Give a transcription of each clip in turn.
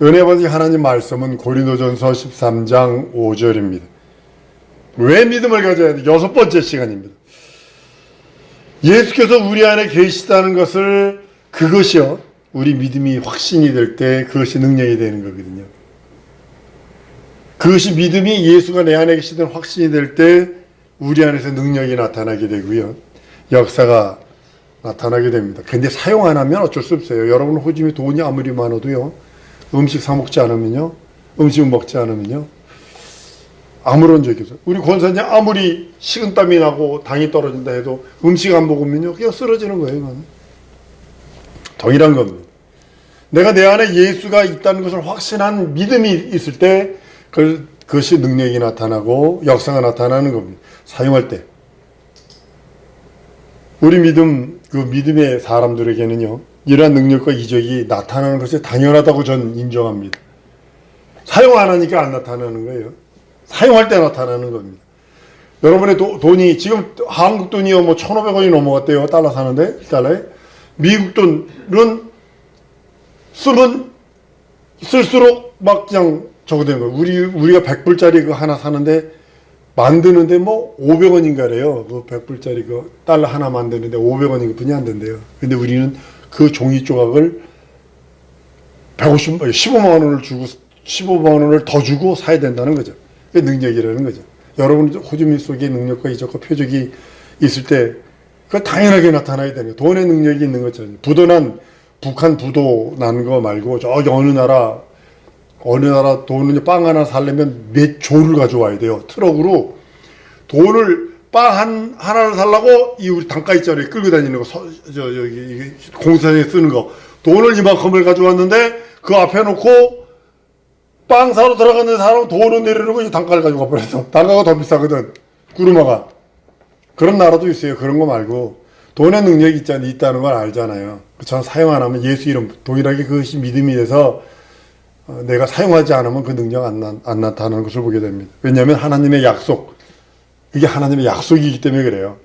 은혜 받으신 하나님 말씀은 고린도전서 13장 5절입니다. 왜 믿음을 가져야 돼? 6번째 시간입니다. 예수께서 우리 안에 계시다는 것을, 그것이요, 우리 믿음이 확신이 될 때 그것이 능력이 되는 거거든요. 그것이 믿음이 예수가 내 안에 계시다는 확신이 될 때 우리 안에서 능력이 나타나게 되고요, 역사가 나타나게 됩니다. 근데 사용 안 하면 어쩔 수 없어요. 여러분 호주에 돈이 아무리 많아도요, 음식 사 먹지 않으면요, 음식 먹지 않으면요, 아무런 적이 없어요. 우리 권사님 아무리 식은땀이 나고 당이 떨어진다 해도 음식 안 먹으면요, 그냥 쓰러지는 거예요. 이건 동일한 겁니다. 내가 내 안에 예수가 있다는 것을 확신한 믿음이 있을 때 그것이 능력이 나타나고 역사가 나타나는 겁니다. 사용할 때. 우리 믿음, 그 믿음의 사람들에게는요, 이러한 능력과 이적이 나타나는 것이 당연하다고 저는 인정합니다. 사용 안 하니까 안 나타나는 거예요. 사용할 때 나타나는 겁니다. 여러분의 돈이 지금 한국 돈이요, 뭐 1,500원이 넘어갔대요. 달러 사는데, 1달러에. 미국 돈은 쓰면 쓸수록 막 그냥 저거 되는 거예요. 우리가 100불짜리 그 하나 사는데, 만드는데 뭐 500원인가래요. 그 100불짜리 그 달러 하나 만드는데 500원인 뿐이 안 된대요. 근데 우리는 그 종이 조각을 15만 원을 주고, 15만 원을 더 주고 사야 된다는 거죠. 그게 능력이라는 거죠. 여러분 호주민 속에 능력과 이적과 표적이 있을 때 그거 당연하게 나타나야 되는 거예요. 돈의 능력이 있는 것처럼. 부도난, 북한 부도 난 거 말고 저기 어느 나라 돈은 빵 하나 살려면 몇 조를 가져와야 돼요. 트럭으로 돈을 빵 하나를 살라고 이 우리 단가 있잖아요. 끌고 다니는 거, 여기 공사에 쓰는 거. 돈을 이만큼을 가져왔는데 그 앞에 놓고 빵 사러 들어가는 사람은 돈을 내려놓고 이 단가를 가지고 가버렸어. 단가가 더 비싸거든. 구르마가. 그런 나라도 있어요. 그런 거 말고 돈의 능력이 있다는 걸 알잖아요. 저는 사용 안 하면 예수 이름 동일하게 그것이 믿음이 돼서 내가 사용하지 않으면 그 능력 안 나타나는 것을 보게 됩니다. 왜냐하면 하나님의 약속, 이게 하나님의 약속이기 때문에 그래요.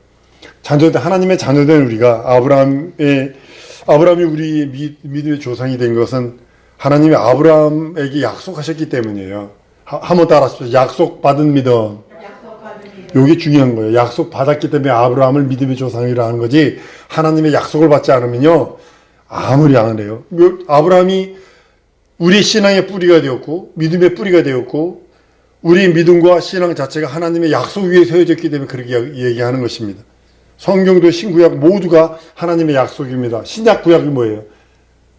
하나님의 자녀된 우리가 아브라함이 우리 믿음의 조상이 된 것은 하나님이 아브라함에게 약속하셨기 때문이에요. 한번 따라하십시오. 약속받은 믿음. 이게 중요한 거예요. 약속받았기 때문에 아브라함을 믿음의 조상이라 하는 거지, 하나님의 약속을 받지 않으면요, 아무리 안 해요. 아브라함이 우리 신앙의 뿌리가 되었고, 믿음의 뿌리가 되었고, 우리 믿음과 신앙 자체가 하나님의 약속 위에 세워졌기 때문에 그렇게 얘기하는 것입니다. 성경도 신구약 모두가 하나님의 약속입니다. 신약 구약이 뭐예요?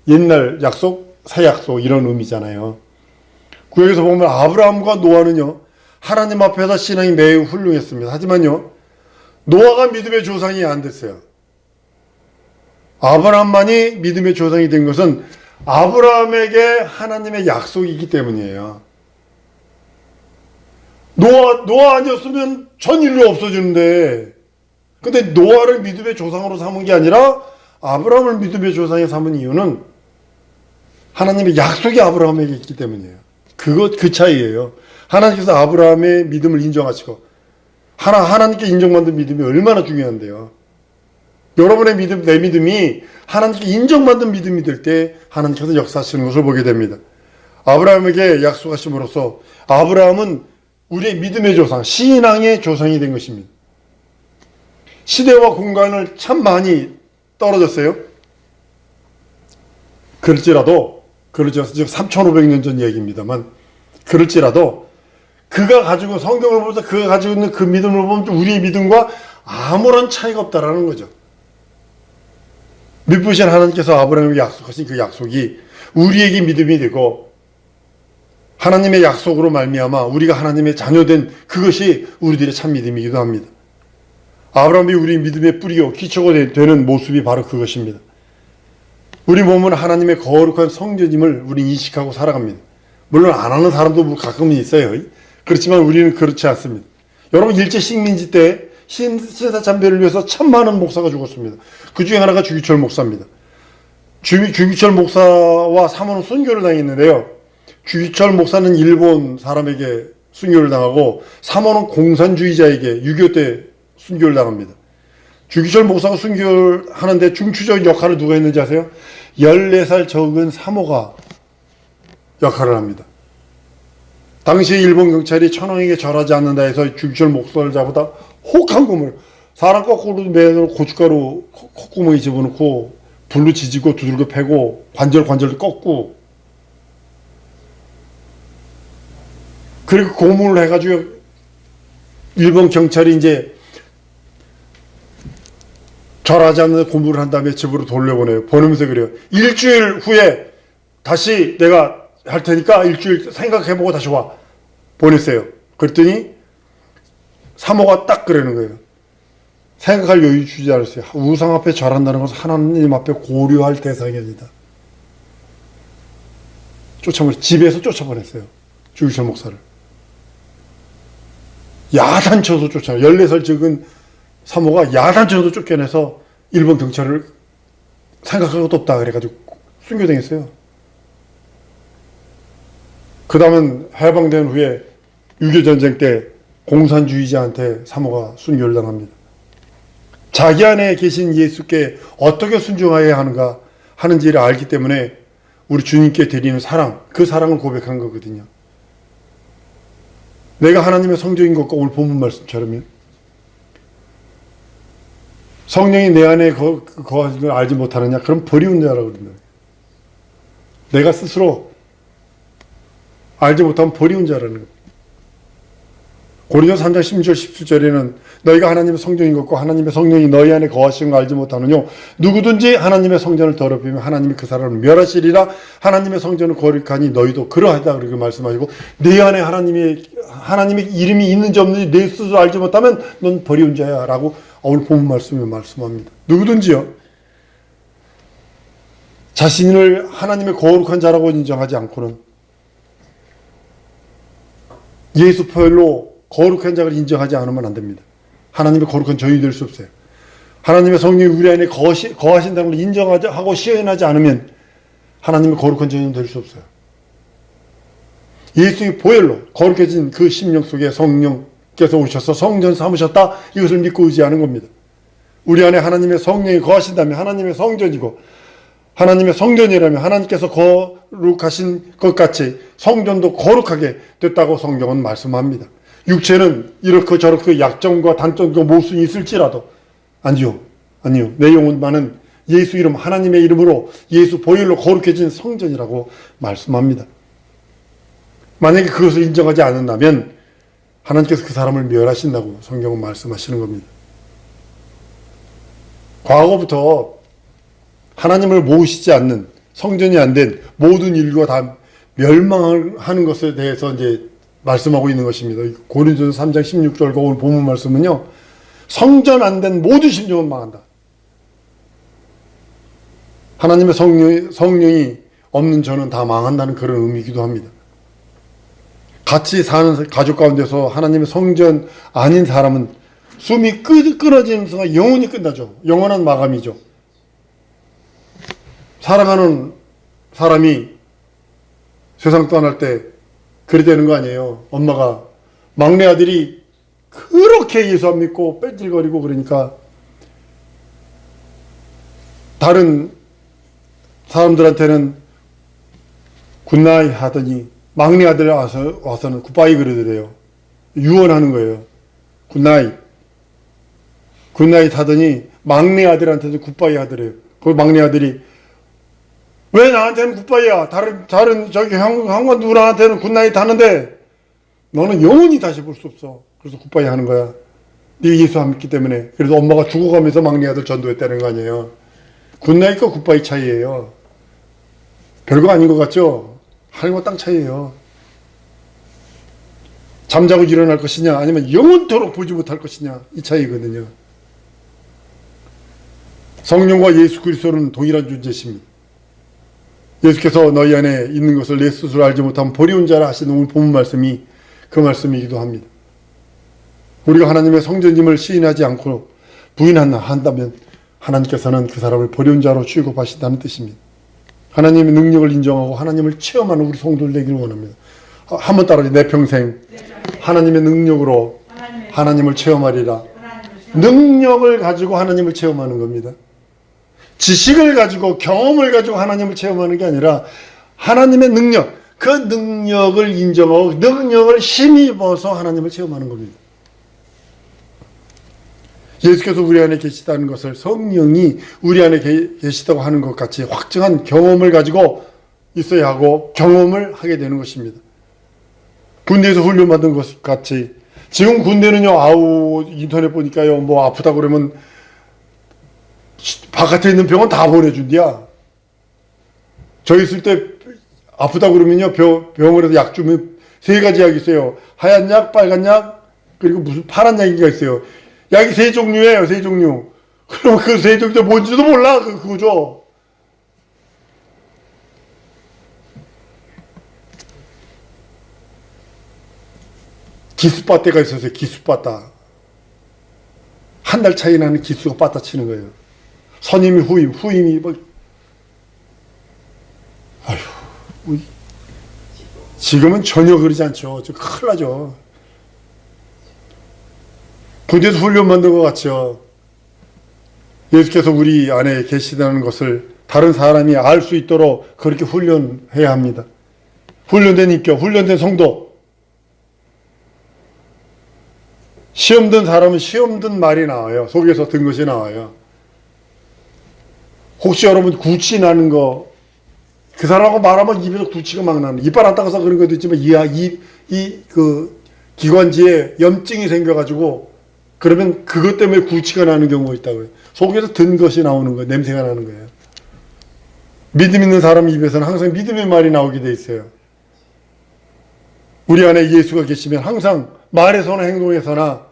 옛날 약속, 새 약속 이런 의미잖아요. 구약에서 보면 아브라함과 노아는요, 하나님 앞에서 신앙이 매우 훌륭했습니다. 하지만요, 노아가 믿음의 조상이 안 됐어요. 아브라함만이 믿음의 조상이 된 것은 아브라함에게 하나님의 약속이기 때문이에요. 노아 아니었으면 전 인류 없어지는데, 근데 노아를 믿음의 조상으로 삼은 게 아니라 아브라함을 믿음의 조상에 삼은 이유는 하나님의 약속이 아브라함에게 있기 때문이에요. 그 차이예요. 하나님께서 아브라함의 믿음을 인정하시고, 하나님께 인정받는 믿음이 얼마나 중요한데요. 여러분의 믿음, 내 믿음이 하나님께 인정받는 믿음이 될 때 하나님께서 역사하시는 것을 보게 됩니다. 아브라함에게 약속하심으로써 아브라함은 우리의 믿음의 조상, 신앙의 조상이 된 것입니다. 시대와 공간을 참 많이 떨어졌어요. 그럴지라도 지금 3,500년 전 얘기입니다만, 그럴지라도 그가 가지고, 성경을 보면서 그가 가지고 있는 그 믿음을 보면 우리의 믿음과 아무런 차이가 없다라는 거죠. 믿으신 하나님께서 아브라함에게 약속하신 그 약속이 우리에게 믿음이 되고, 하나님의 약속으로 말미암아 우리가 하나님의 자녀된 그것이 우리들의 참 믿음이기도 합니다. 아브라함이 우리 믿음의 뿌리요 기초가 되는 모습이 바로 그것입니다. 우리 몸은 하나님의 거룩한 성전임을 우리 인식하고 살아갑니다. 물론 안 하는 사람도 가끔은 있어요. 그렇지만 우리는 그렇지 않습니다. 여러분, 일제 식민지 때 신사 참배를 위해서 참 많은 목사가 죽었습니다. 그 중에 하나가 주기철 목사입니다. 주기철 목사와 사모는 순교를 당했는데요. 주기철 목사는 일본 사람에게 순교를 당하고, 사모는 공산주의자에게 6.25 때 순교를 당합니다. 주기철 목사가 순교를 하는데 중추적 역할을 누가 했는지 아세요? 14살 적은 사모가 역할을 합니다. 당시 일본 경찰이 천황에게 절하지 않는다 해서 주기철 목소리를 잡아다 혹한 고문을 사람 거꾸로 매는 고춧가루 콧구멍에 집어넣고 불로 지지고 두들겨 패고 관절도 꺾고 그리고 고문을 해가지고 일본 경찰이 이제 절하지 않는 고문을 한 다음에 집으로 돌려보내요. 보내면서 그래요. 일주일 후에 다시 내가 할 테니까 일주일 생각해보고 다시 와. 보냈어요. 그랬더니 사모가 딱 그러는 거예요. 생각할 여유 주지 않았어요. 우상 앞에 절한다는 것은 하나님 앞에 고려할 대상이 아니다. 집에서 쫓아보냈어요. 주기철 목사를. 야단쳐서 쫓아내요. 14살 적은 사모가 야단쳐서 쫓겨내서 일본 경찰을 생각할 것도 없다 그래가지고 순교당했어요. 그 다음은 해방된 후에 6.25 전쟁 때 공산주의자한테 사모가 순교를 당합니다. 자기 안에 계신 예수께 어떻게 순종해야 하는가 하는지를 알기 때문에 우리 주님께 드리는 사랑, 그 사랑을 고백한 거거든요. 내가 하나님의 성적인 것과 오늘 본문 말씀처럼요. 성령이 내 안에 거하신 걸 알지 못하느냐? 그럼 버리운 자라고 그런다. 내가 스스로 알지 못하면 버리운 자라는 거예요. 고린도서 3장 16절 17절에는 너희가 하나님의 성전인 것과 하나님의 성령이 너희 안에 거하시는 걸 알지 못하느뇨 누구든지 하나님의 성전을 더럽히면 하나님이 그 사람을 멸하시리라. 하나님의 성전을 거룩하니 너희도 그러하다 그렇게 말씀하시고 내 안에 하나님의 이름이 있는지 없는지 내 스스로 알지 못하면 넌 버리운 자야 라고 오늘 본문 말씀에 말씀합니다. 누구든지요 자신을 하나님의 거룩한 자라고 인정하지 않고는 예수 포엘로 거룩한 자를 인정하지 않으면 안 됩니다. 하나님의 거룩한 저희 될 수 없어요. 하나님의 성령이 우리 안에 거하신다는 걸 인정하고 시인하지 않으면 하나님의 거룩한 저희 될 수 없어요. 예수의 보혈로 거룩해진 그 심령 속에 성령께서 오셔서 성전 삼으셨다. 이것을 믿고 의지하는 겁니다. 우리 안에 하나님의 성령이 거하신다면 하나님의 성전이고 하나님의 성전이라면 하나님께서 거룩하신 것 같이 성전도 거룩하게 됐다고 성경은 말씀합니다. 육체는 이렇게 저렇게 약점과 단점과 모순이 있을지라도 아니요. 내 영혼만은 예수 이름 하나님의 이름으로 예수 보혈로 거룩해진 성전이라고 말씀합니다. 만약에 그것을 인정하지 않는다면 하나님께서 그 사람을 멸하신다고 성경은 말씀하시는 겁니다. 과거부터 하나님을 모시지 않는 성전이 안 된 모든 인류가 다 멸망하는 것에 대해서 이제 말씀하고 있는 것입니다. 고린도서 3장 16절과 오늘 본문 말씀은요. 성전 안 된 모든 심령은 망한다. 하나님의 성령이 없는 저는 다 망한다는 그런 의미이기도 합니다. 같이 사는 가족 가운데서 하나님의 성전 아닌 사람은 숨이 끊어지는 순간 영혼이 끝나죠. 영원한 마감이죠. 사랑하는 사람이 세상 떠날 때 그래 되는 거 아니에요. 엄마가 막내 아들이 그렇게 예수 안 믿고 뺀질거리고 그러니까 다른 사람들한테는 굿나잇 하더니 막내 아들 와서는 굿바이 그러더래요. 유언하는 거예요. 굿나잇 하더니 막내 아들한테도 굿바이 하더래요. 그 막내 아들이 왜 나한테는 굿바이야? 다른 저기 형과 누나한테는 굿나잇 하는데 너는 영원히 다시 볼 수 없어. 그래서 굿바이 하는 거야. 네 예수 안 믿기 때문에. 그래서 엄마가 죽어가면서 막내 아들 전도했다는 거 아니에요. 굿나잇과 굿바이 차이예요. 별거 아닌 것 같죠? 하늘과 땅 차이예요. 잠자고 일어날 것이냐 아니면 영원토록 보지 못할 것이냐 이 차이거든요. 성령과 예수 그리스도는 동일한 존재십니다. 예수께서 너희 안에 있는 것을 내 스스로 알지 못하면 버리운 자라 하시는 오늘 본문 말씀이 그 말씀이기도 합니다. 우리가 하나님의 성전임을 시인하지 않고 부인한다면 하나님께서는 그 사람을 버리운 자로 취급하신다는 뜻입니다. 하나님의 능력을 인정하고 하나님을 체험하는 우리 성도들 되기를 원합니다. 한번 따라해. 내 평생 하나님의 능력으로 하나님을 체험하리라. 능력을 가지고 하나님을 체험하는 겁니다. 지식을 가지고 경험을 가지고 하나님을 체험하는 게 아니라 하나님의 능력, 그 능력을 인정하고 능력을 힘입어서 하나님을 체험하는 겁니다. 예수께서 우리 안에 계시다는 것을 성령이 우리 안에 계시다고 하는 것 같이 확증한 경험을 가지고 있어야 하고 경험을 하게 되는 것입니다. 군대에서 훈련받은 것 같이 지금 군대는요, 아우 인터넷 보니까요, 뭐 아프다 그러면 바깥에 있는 병원 다 보내준디야. 저 있을 때 아프다 그러면요, 병원에서 약 주면 세 가지 약이 있어요. 하얀 약, 빨간 약, 그리고 무슨 파란 약인가 있어요. 약이 세 종류예요, 세 종류. 그럼 그 세 종류 뭔지도 몰라, 그거죠. 기수빠떼가 있었어요, 기수빠따. 한 달 차이 나는 기수가 빠따 치는 거예요. 선임이 후임, 후임이 뭐. 아휴, 지금은 전혀 그러지 않죠. 저 큰일 나죠. 군대에서 훈련 받는 것 같죠. 예수께서 우리 안에 계시다는 것을 다른 사람이 알 수 있도록 그렇게 훈련해야 합니다. 훈련된 인격, 훈련된 성도. 시험 든 사람은 시험 든 말이 나와요. 속에서 든 것이 나와요. 혹시 여러분 구치 나는 거, 그 사람하고 말하면 입에서 구치가 막 나는, 이빨 안 닦아서 그런 것도 있지만, 그 기관지에 염증이 생겨가지고, 그러면 그것 때문에 구치가 나는 경우가 있다고요. 속에서 든 것이 나오는 거예요. 냄새가 나는 거예요. 믿음 있는 사람 입에서는 항상 믿음의 말이 나오게 돼 있어요. 우리 안에 예수가 계시면 항상 말에서나 행동에서나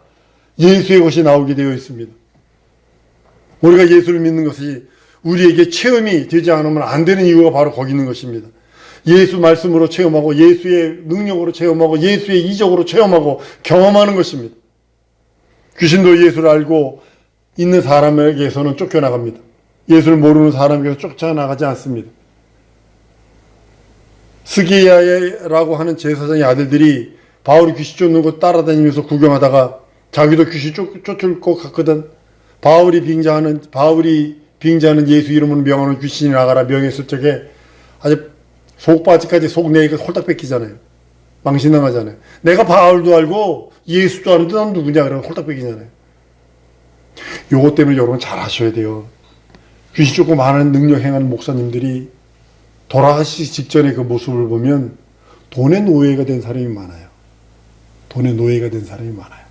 예수의 것이 나오게 되어 있습니다. 우리가 예수를 믿는 것이 우리에게 체험이 되지 않으면 안 되는 이유가 바로 거기 있는 것입니다. 예수 말씀으로 체험하고 예수의 능력으로 체험하고 예수의 이적으로 체험하고 경험하는 것입니다. 귀신도 예수를 알고 있는 사람에게서는 쫓겨나갑니다. 예수를 모르는 사람에게서 쫓아나가지 않습니다. 스기야라고 하는 제사장의 아들들이 바울이 귀신 쫓는 거 따라다니면서 구경하다가 자기도 귀신 쫓을 것 같거든. 바울이 빙자하는 예수 이름으로 명하는 귀신이 나가라 명했을 적에 아주 속바지까지 속내가 홀딱 뺏기잖아요. 망신당하잖아요. 내가 바울도 알고 예수도 아는데 난 누구냐 그러면 홀딱 뺏기잖아요. 요것 때문에 여러분 잘 하셔야 돼요. 귀신 쫓고 많은 능력 행하는 목사님들이 돌아가시기 직전에 그 모습을 보면 돈의 노예가 된 사람이 많아요. 돈의 노예가 된 사람이 많아요.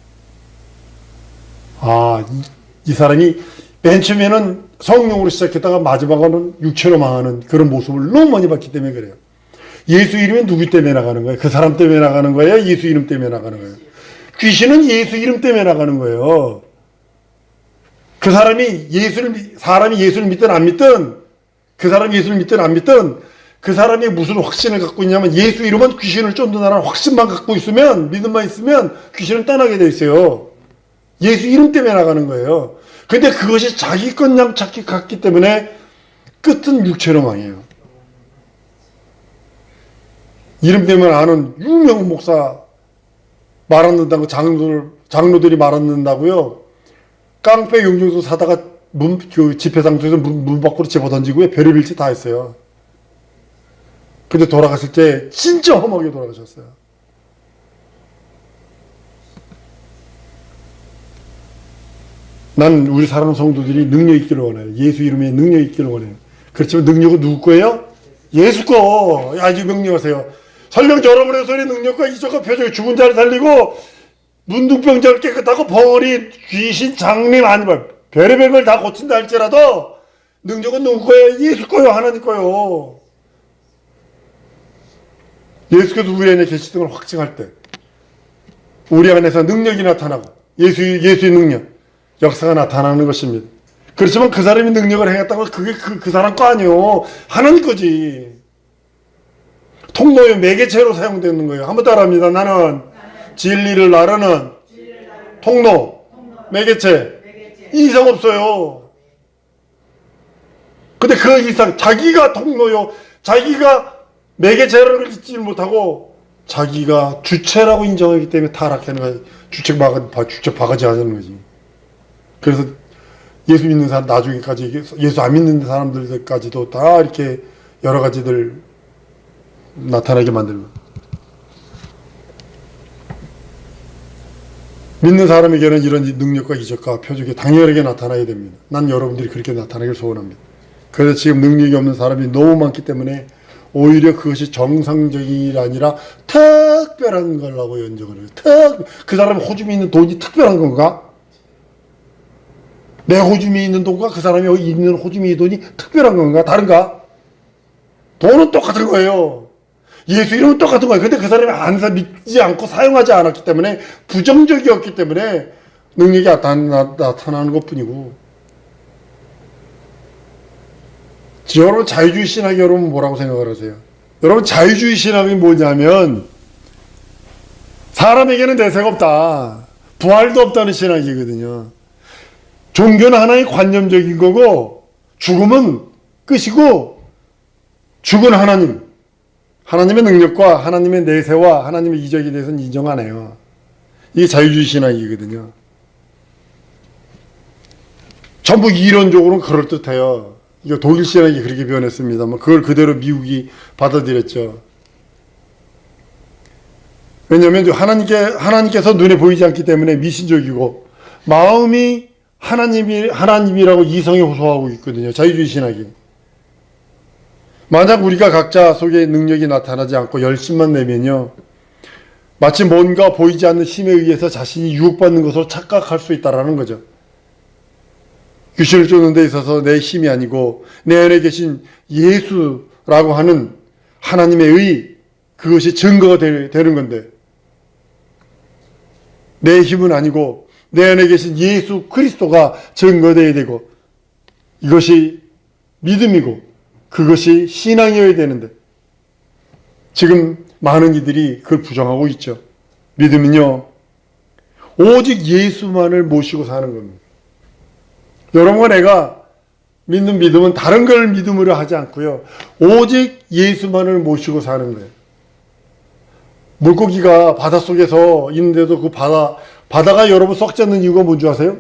이 사람이 맨 처음에는 성령으로 시작했다가 마지막에는 육체로 망하는 그런 모습을 너무 많이 봤기 때문에 그래요. 예수 이름이 누구 때문에 나가는 거예요? 그 사람 때문에 나가는 거예요? 예수 이름 때문에 나가는 거예요? 귀신은 예수 이름 때문에 나가는 거예요. 그 사람이 예수를 믿든 안 믿든, 그 사람이 예수를 믿든 안 믿든, 그 사람이 무슨 확신을 갖고 있냐면 예수 이름은 귀신을 쫓는다는 확신만 갖고 있으면, 믿음만 있으면 귀신은 떠나게 돼 있어요. 예수 이름 때문에 나가는 거예요. 근데 그것이 자기 것냥 찾기 같기 때문에 끝은 육체로 망해요. 이름 때문에 아는 유명 목사 말 안 듣는다고 장로들이 말 안 듣는다고요. 깡패 용종소 사다가 집회장소에서 문 밖으로 집어 던지고 별의별 짓 다 했어요. 근데 돌아갔을 때 진짜 험하게 돌아가셨어요. 난 우리 사랑하는 성도들이 능력 있기를 원해요. 예수 이름에 능력 있기를 원해요. 그렇지만 능력은 누구 거예요? 예수 거. 아주 명령하세요. 설령 여러분의 손에 능력과 이적과 표적이 죽은 자를 살리고 문둥병자를 깨끗하고 벙어리 귀신 장님 아니면 별의별 걸 다 고친다 할지라도 능력은 누구 거예요? 예수 거요. 하나님 거요. 예수께서 우리 안에 계시던 걸 확증할 때 우리 안에서 능력이 나타나고 예수의 능력 역사가 나타나는 것입니다. 그렇지만 그 사람이 능력을 행했다고 그게 그 사람 거 아니요. 하는 거지. 통로의 매개체로 사용되는 거예요. 한번 따라합니다. 나는 진리를 나르는 통로, 매개체. 이상 없어요. 근데 그 이상 자기가 통로요. 자기가 매개체를 잊지 못하고 자기가 주체라고 인정하기 때문에 타락하는 거예요. 주체 바가지 하자는 거지. 그래서 예수 믿는 사람 나중에까지 예수 안 믿는 사람들까지도 다 이렇게 여러 가지들 나타나게 만들고. 믿는 사람에게는 이런 능력과 이적과 표적이 당연하게 나타나야 됩니다. 난 여러분들이 그렇게 나타나길 소원합니다. 그래서 지금 능력이 없는 사람이 너무 많기 때문에 오히려 그것이 정상적이 아니라 특별한 거라고 연정을 해요. 그 사람이 호주머니에 있는 돈이 특별한 건가? 내 호주머니에 있는 돈과 그 사람이 여기 있는 호주머니 돈이 특별한 건가? 다른가? 돈은 똑같은 거예요. 예수 이름은 똑같은 거예요. 근데 그 사람이 안 믿지 않고 사용하지 않았기 때문에, 부정적이었기 때문에 능력이 나타나는 것 뿐이고. 여러분, 자유주의 신학이 여러분 뭐라고 생각을 하세요? 여러분, 자유주의 신학이 뭐냐면 사람에게는 내세가 없다, 부활도 없다는 신학이거든요. 종교는 하나의 관념적인 거고, 죽음은 끝이고, 죽은 하나님의 능력과 하나님의 내세와 하나님의 이적에 대해서는 인정 안 해요. 이게 자유주의 신학이거든요. 전부 이론적으로는 그럴듯해요. 이거 독일 신학이 그렇게 변했습니다만 그걸 그대로 미국이 받아들였죠. 왜냐하면 하나님께서 눈에 보이지 않기 때문에 미신적이고, 마음이 하나님이라고 이성에 호소하고 있거든요. 자유주의 신학이. 만약 우리가 각자 속에 능력이 나타나지 않고 열심만 내면요, 마치 뭔가 보이지 않는 힘에 의해서 자신이 유혹받는 것으로 착각할 수 있다라는 거죠. 귀신을 쫓는 데 있어서 내 힘이 아니고 내 안에 계신 예수라고 하는 하나님의 의, 그것이 증거가 되는 건데, 내 힘은 아니고 내 안에 계신 예수 그리스도가 증거되어야 되고, 이것이 믿음이고 그것이 신앙이어야 되는데, 지금 많은 이들이 그걸 부정하고 있죠. 믿음은요, 오직 예수만을 모시고 사는 겁니다. 여러분과 내가 믿는 믿음은 다른 걸 믿음으로 하지 않고요, 오직 예수만을 모시고 사는 거예요. 물고기가 바닷속에서 있는데도 그 바다가 여러분 썩지 않는 이유가 뭔지 아세요?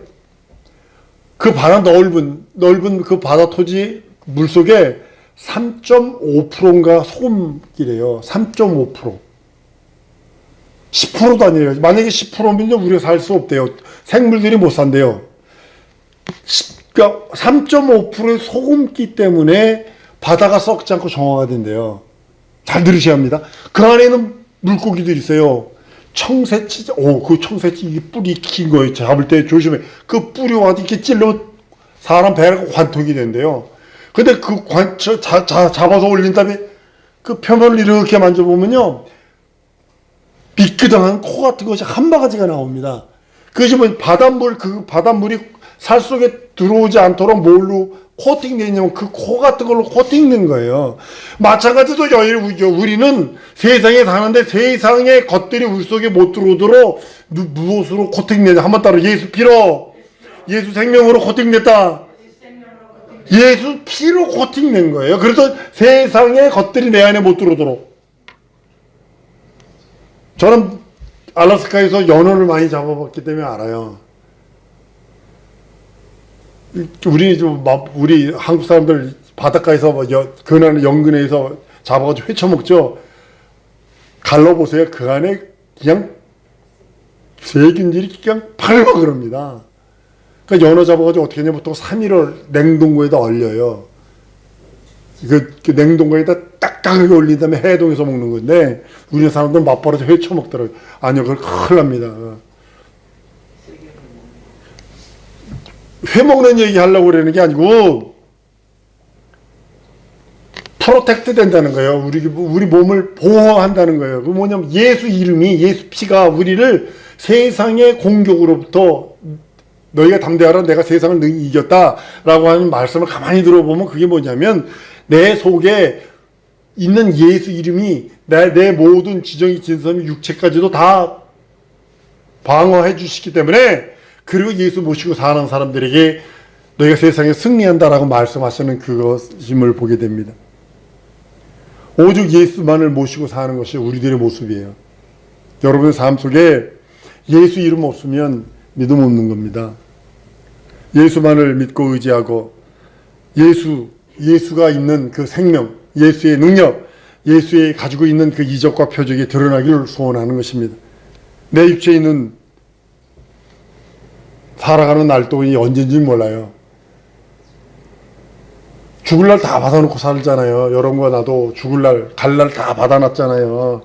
그 바다 넓은 그 바다 토지 물속에 3.5%인가 소금기래요. 3.5%. 10%도 아니에요. 만약에 10%면요, 우리가 살 수 없대요. 생물들이 못 산대요. 그러니까 3.5%의 소금기 때문에 바다가 썩지 않고 정화가 된대요. 잘 들으셔야 합니다. 그 안에는 물고기들이 있어요. 청새치, 그 청새치, 이게 뿌리 긴 거예요. 잡을 때 조심해. 그 뿌리와 이렇게 찔러면 사람 배가 관통이 된대요. 근데 그 잡아서 올린 다음에 그 표면을 이렇게 만져보면요, 미끄덩한 코 같은 것이 한 바가지가 나옵니다. 그것이 뭐 그 바닷물이 살 속에 들어오지 않도록 뭘로 코팅되어 있냐면 그 코 같은 걸로 코팅된 거예요. 마찬가지로 우리는 세상에 사는데 세상의 것들이 우리 속에 못 들어오도록 무엇으로 코팅되냐? 한번 따라, 예수 피로, 예수 생명으로 코팅됐다. 예수 피로 코팅된 거예요. 그래서 세상의 것들이 내 안에 못 들어오도록. 저는 알래스카에서 연어를 많이 잡아봤기 때문에 알아요. 우리 한국 사람들 바닷가에서 근하는 연근에서 잡아가지고 회쳐먹죠. 갈라보세요. 그 안에 그냥 세균들이 그냥 팔막 그럽니다. 그러니까 연어 잡아가지고 어떻게 하냐면 보통 3일을 냉동고에다 얼려요. 그 냉동고에다 딱딱하게 올린 다음에 해동해서 먹는 건데, 우리 사람들은 맛보라서 회쳐먹더라고요. 아니요, 그걸 큰일 납니다. 회 먹는 얘기 하려고 그러는 게 아니고, 프로텍트 된다는 거예요. 우리 몸을 보호한다는 거예요. 그 뭐냐면 예수 이름이, 예수 피가 우리를 세상의 공격으로부터, 너희가 담대하라, 내가 세상을 능히 이겼다라고 하는 말씀을 가만히 들어보면 그게 뭐냐면, 내 속에 있는 예수 이름이 내 모든 지정이 진섬이 육체까지도 다 방어해 주시기 때문에, 그리고 예수 모시고 사는 사람들에게 너희가 세상에 승리한다라고 말씀하시는 그것임을 보게 됩니다. 오직 예수만을 모시고 사는 것이 우리들의 모습이에요. 여러분의 삶 속에 예수 이름 없으면 믿음 없는 겁니다. 예수만을 믿고 의지하고 예수가 있는 그 생명, 예수의 능력, 예수의 가지고 있는 그 이적과 표적이 드러나기를 소원하는 것입니다. 내 육체에 있는 살아가는 날 동안이 언제인지 몰라요. 죽을 날 다 받아놓고 살잖아요. 여러분과 나도 죽을 날, 갈 날 다 받아놨잖아요.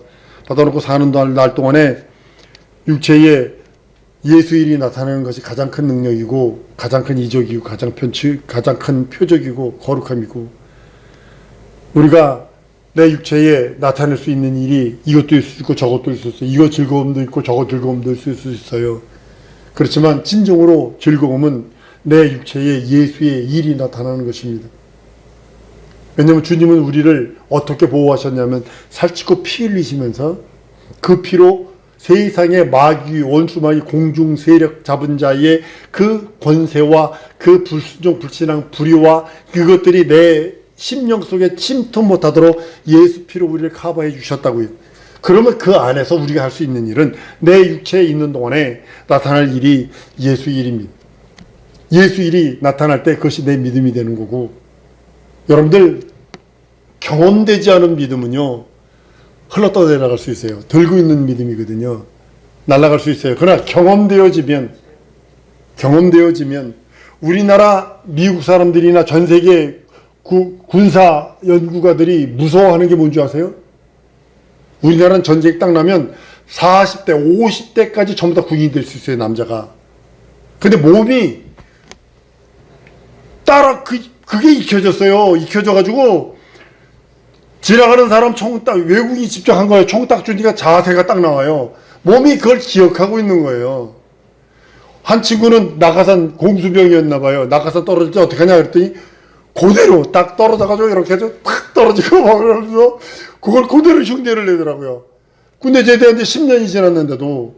받아놓고 사는 날 동안에 육체에 예수일이 나타나는 것이 가장 큰 능력이고, 가장 큰 이적이고, 가장 큰 표적이고, 거룩함이고, 우리가 내 육체에 나타낼 수 있는 일이 이것도 있을 수 있고 저것도 있을 수 있어요. 이거 즐거움도 있고 저거 즐거움도 있을 수 있어요. 그렇지만 진정으로 즐거움은 내 육체에 예수의 일이 나타나는 것입니다. 왜냐하면 주님은 우리를 어떻게 보호하셨냐면 살찌고 피 흘리시면서 그 피로 세상의 마귀, 원수마귀, 공중 세력 잡은 자의 그 권세와 그 불순종, 불신앙, 불의와 그것들이 내 심령 속에 침투 못하도록 예수 피로 우리를 커버해 주셨다고요. 그러면 그 안에서 우리가 할 수 있는 일은 내 육체에 있는 동안에 나타날 일이 예수 일입니다. 예수 일이 나타날 때 그것이 내 믿음이 되는 거고, 여러분들 경험되지 않은 믿음은요 흘러떠 내려갈 수 있어요. 들고 있는 믿음이거든요. 날아갈 수 있어요. 그러나 경험되어지면 우리나라 미국 사람들이나 전 세계 군사 연구가들이 무서워하는 게 뭔지 아세요? 우리나라는 전쟁이 딱 나면 40대, 50대까지 전부 다 군인이 될 수 있어요, 남자가. 근데 몸이 그게 익혀졌어요. 익혀져가지고 지나가는 사람 총 딱, 외국인이 직접 한 거예요. 총 딱 주니까 자세가 딱 나와요. 몸이 그걸 기억하고 있는 거예요. 한 친구는 낙하산 공수병이었나 봐요. 낙하산 떨어질 때 어떻게 하냐 그랬더니 그대로 딱 떨어져가지고 이렇게 해서 팍 떨어지고 그러면서 그걸 그대로 흉내를 내더라고요. 군대 제대한 지 10년이 지났는데도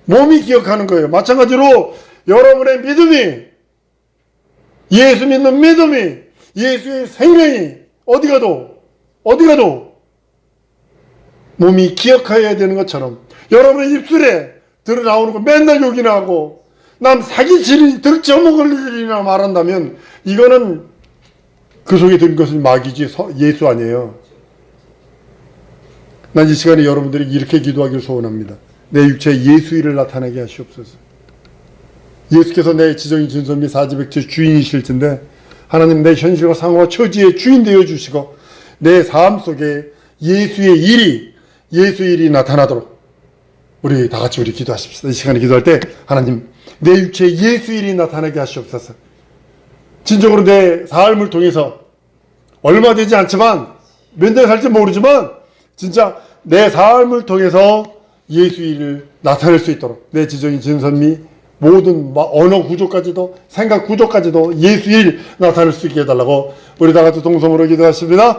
몸이 기억하는 거예요. 마찬가지로 여러분의 믿음이, 예수 믿는 믿음이, 예수의 생명이 어디 가도 몸이 기억해야 되는 것처럼 여러분의 입술에 드러나오는 거 맨날 욕이나 하고 남 사기치니 들쳐먹을 일이나 말한다면 이거는 그 속에 든 것은 마귀지 예수 아니에요. 난 이 시간에 여러분들이 이렇게 기도하기를 소원합니다. 내 육체에 예수 일을 나타나게 하시옵소서. 예수께서 내 지정인 진선미 사지백체 주인이실 텐데 하나님 내 현실과 상황과 처지의 주인 되어 주시고 내 삶 속에 예수의 일이 나타나도록 우리 다 같이 기도하십시다. 이 시간에 기도할 때 하나님 내 육체에 예수 일이 나타나게 하시옵소서. 진정으로 내 삶을 통해서 얼마 되지 않지만 몇 년 살지 모르지만 진짜 내 삶을 통해서 예수 일을 나타낼 수 있도록 내 지정인 진선미 모든 언어 구조까지도 생각 구조까지도 예수 일 나타낼 수 있게 해달라고 우리 다 같이 동성으로 기도하십니다.